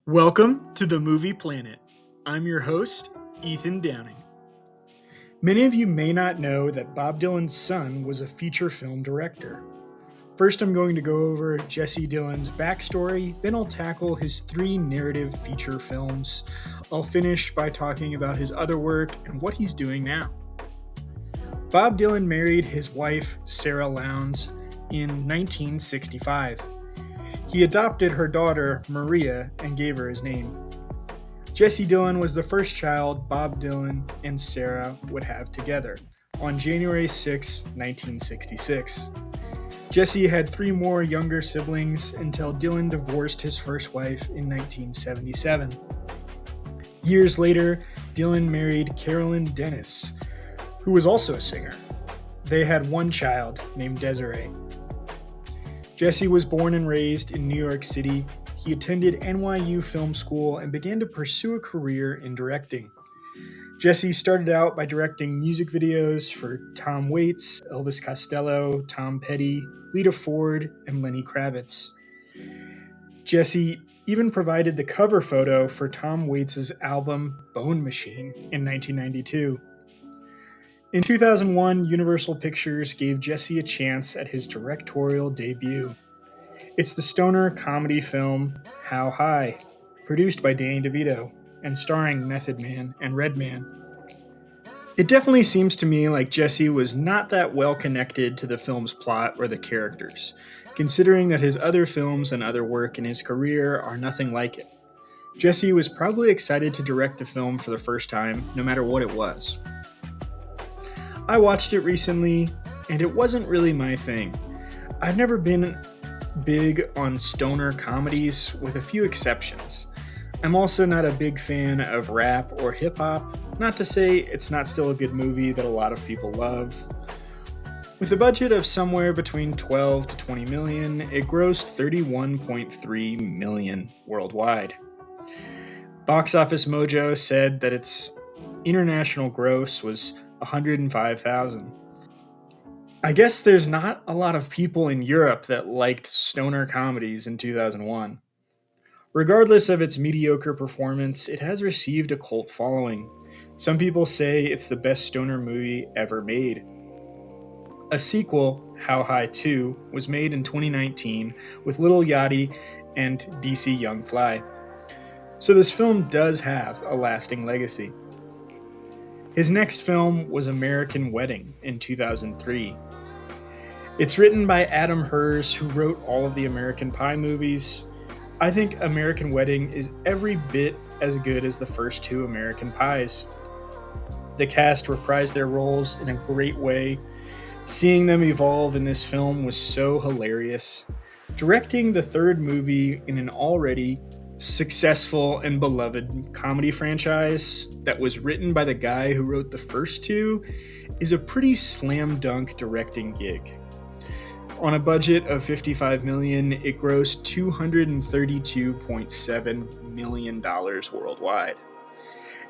Welcome to the Movie Planet. I'm your host, Ethan Downing. Many of you may not know that Bob Dylan's son was a feature film director. First, I'm going to go over Jesse Dylan's backstory, then I'll tackle his 3 narrative feature films. I'll finish by talking about his other work and what he's doing now. Bob Dylan married his wife, Sarah Lowndes, in 1965. He adopted her daughter, Maria, and gave her his name. Jesse Dylan was the first child Bob Dylan and Sarah would have together on January 6, 1966. Jesse had 3 more younger siblings until Dylan divorced his first wife in 1977. Years later, Dylan married Carolyn Dennis, who was also a singer. They had 1 child named Desiree. Jesse was born and raised in New York City. He attended NYU Film School and began to pursue a career in directing. Jesse started out by directing music videos for Tom Waits, Elvis Costello, Tom Petty, Lita Ford, and Lenny Kravitz. Jesse even provided the cover photo for Tom Waits' album Bone Machine in 1992. In 2001, Universal Pictures gave Jesse a chance at his directorial debut. It's the stoner comedy film How High, produced by Danny DeVito and starring Method Man and Redman. It definitely seems to me like Jesse was not that well connected to the film's plot or the characters, considering that his other films and other work in his career are nothing like it. Jesse was probably excited to direct a film for the first time, no matter what it was. I watched it recently, and it wasn't really my thing. I've never been big on stoner comedies, with a few exceptions. I'm also not a big fan of rap or hip-hop, not to say it's not still a good movie that a lot of people love. With a budget of somewhere between 12 to 20 million, it grossed 31.3 million worldwide. Box Office Mojo said that its international gross was 105,000. I guess there's not a lot of people in Europe that liked stoner comedies in 2001. Regardless of its mediocre performance, it has received a cult following. Some people say it's the best stoner movie ever made. A sequel, How High 2, was made in 2019 with Lil Yachty and DC Young Fly. So this film does have a lasting legacy. His next film was American Wedding in 2003. It's written by Adam Hers, who wrote all of the American Pie movies. I think American Wedding is every bit as good as the first 2 American Pies. The cast reprised their roles in a great way. Seeing them evolve in this film was so hilarious. Directing the 3rd movie in an already successful and beloved comedy franchise that was written by the guy who wrote the first 2 is a pretty slam dunk directing gig. On a budget of $55 million, it grossed $232.7 million worldwide.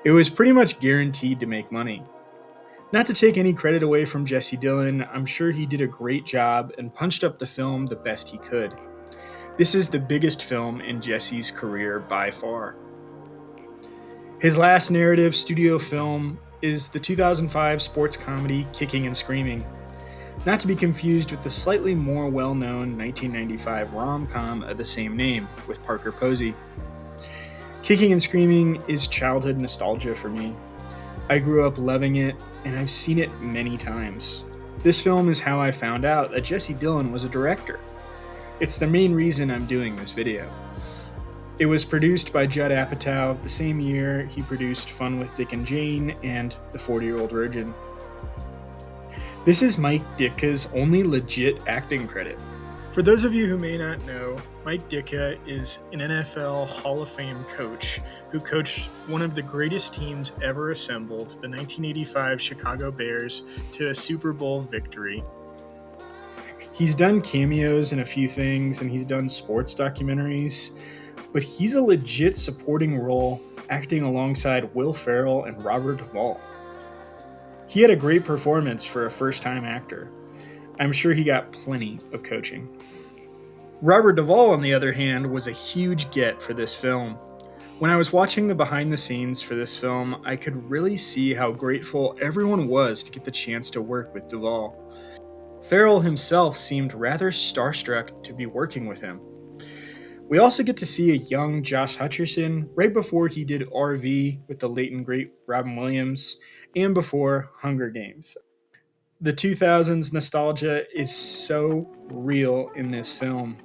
It was pretty much guaranteed to make money. Not to take any credit away from Jesse Dylan, I'm sure he did a great job and punched up the film the best he could. This is the biggest film in Jesse's career by far. His last narrative studio film is the 2005 sports comedy Kicking and Screaming, not to be confused with the slightly more well-known 1995 rom-com of the same name with Parker Posey. Kicking and Screaming is childhood nostalgia for me. I grew up loving it, and I've seen it many times. This film is how I found out that Jesse Dylan was a director. It's the main reason I'm doing this video. It was produced by Judd Apatow the same year he produced Fun with Dick and Jane and The 40-Year-Old Virgin. This is Mike Ditka's only legit acting credit. For those of you who may not know, Mike Ditka is an NFL Hall of Fame coach who coached one of the greatest teams ever assembled, the 1985 Chicago Bears, to a Super Bowl victory. He's done cameos in a few things, and he's done sports documentaries, but he's a legit supporting role acting alongside Will Ferrell and Robert Duvall. He had a great performance for a first-time actor. I'm sure he got plenty of coaching. Robert Duvall, on the other hand, was a huge get for this film. When I was watching the behind the scenes for this film, I could really see how grateful everyone was to get the chance to work with Duvall. Ferrell himself seemed rather starstruck to be working with him. We also get to see a young Josh Hutcherson right before he did RV with the late and great Robin Williams, and before Hunger Games. The 2000s nostalgia is so real in this film.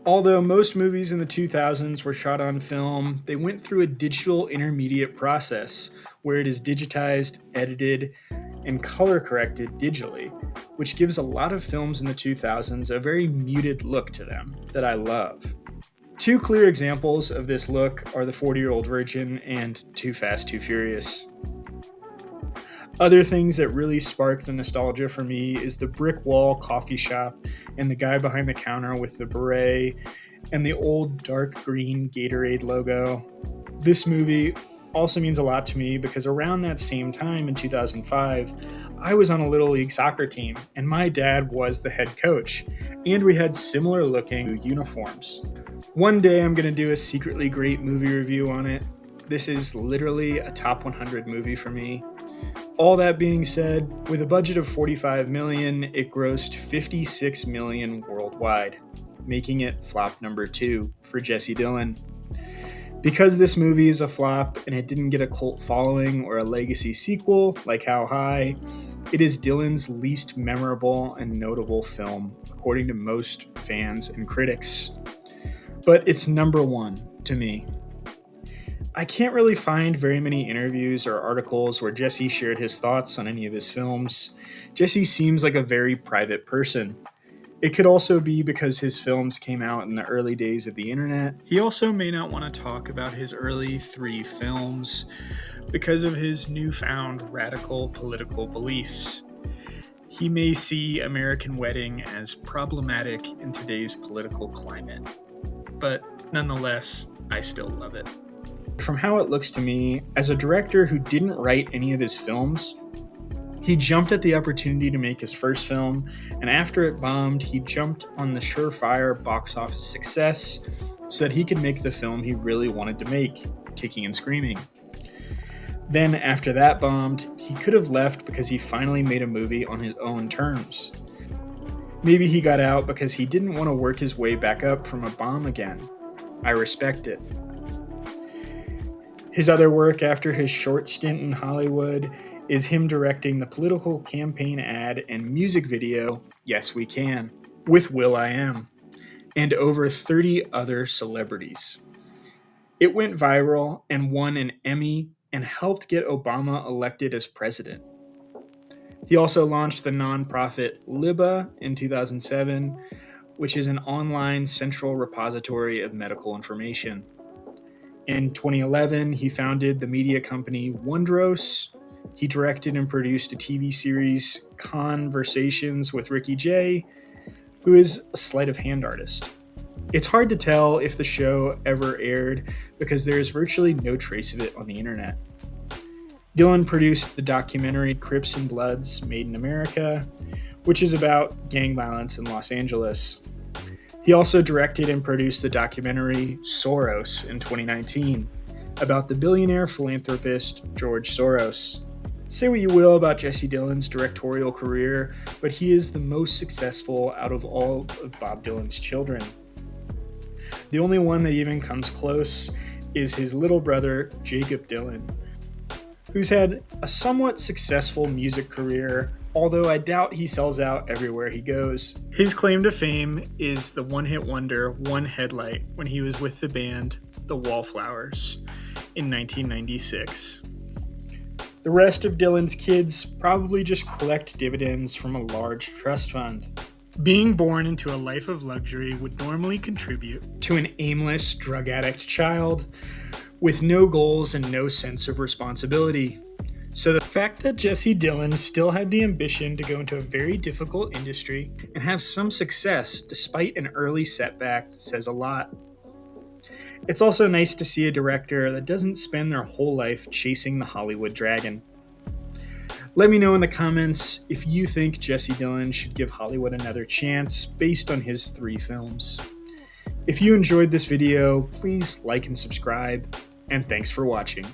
Although most movies in the 2000s were shot on film, they went through a digital intermediate process where it is digitized, edited, and color corrected digitally, which gives a lot of films in the 2000s a very muted look to them that I love. Two clear examples of this look are The 40-Year-Old Virgin and Too Fast, Too Furious. Other things that really spark the nostalgia for me is the brick wall coffee shop and the guy behind the counter with the beret and the old dark green Gatorade logo. This movie also means a lot to me because around that same time in 2005, I was on a Little League soccer team and my dad was the head coach, and we had similar looking uniforms. One day I'm going to do a secretly great movie review on it. This is literally a top 100 movie for me. All that being said, with a budget of $45 million, it grossed $56 million worldwide, making it flop number 2 for Jesse Dillon. Because this movie is a flop and it didn't get a cult following or a legacy sequel like How High, it is Dillon's least memorable and notable film, according to most fans and critics. But it's number 1 to me. I can't really find very many interviews or articles where Jesse shared his thoughts on any of his films. Jesse seems like a very private person. It could also be because his films came out in the early days of the internet. He also may not want to talk about his early 3 films because of his newfound radical political beliefs. He may see American Wedding as problematic in today's political climate. But nonetheless, I still love it. From how it looks to me, as a director who didn't write any of his films, he jumped at the opportunity to make his first film, and after it bombed, he jumped on the surefire box office success so that he could make the film he really wanted to make, Kicking and Screaming. Then, after that bombed, he could have left because he finally made a movie on his own terms. Maybe he got out because he didn't want to work his way back up from a bomb again. I respect it. His other work after his short stint in Hollywood is him directing the political campaign ad and music video, Yes We Can, with will.i.am, and over 30 other celebrities. It went viral and won an Emmy and helped get Obama elected as president. He also launched the nonprofit Lybba in 2007, which is an online central repository of medical information. In 2011, he founded the media company Wondros. He directed and produced a TV series, Conversations with Ricky Jay, who is a sleight of hand artist. It's hard to tell if the show ever aired because there is virtually no trace of it on the internet. Dillon produced the documentary Crips and Bloods, Made in America, which is about gang violence in Los Angeles. He also directed and produced the documentary Soros in 2019 about the billionaire philanthropist George Soros. Say what you will about Jesse Dillon's directorial career, but he is the most successful out of all of Bob Dylan's children. The only one that even comes close is his little brother, Jakob Dylan, who's had a somewhat successful music career, although I doubt he sells out everywhere he goes. His claim to fame is the one-hit wonder, One Headlight, when he was with the band The Wallflowers in 1996. The rest of Dylan's kids probably just collect dividends from a large trust fund. Being born into a life of luxury would normally contribute to an aimless drug addict child with no goals and no sense of responsibility. So the fact that Jesse Dillon still had the ambition to go into a very difficult industry and have some success despite an early setback says a lot. It's also nice to see a director that doesn't spend their whole life chasing the Hollywood dragon. Let me know in the comments if you think Jesse Dillon should give Hollywood another chance based on his 3 films. If you enjoyed this video, please like and subscribe, and thanks for watching.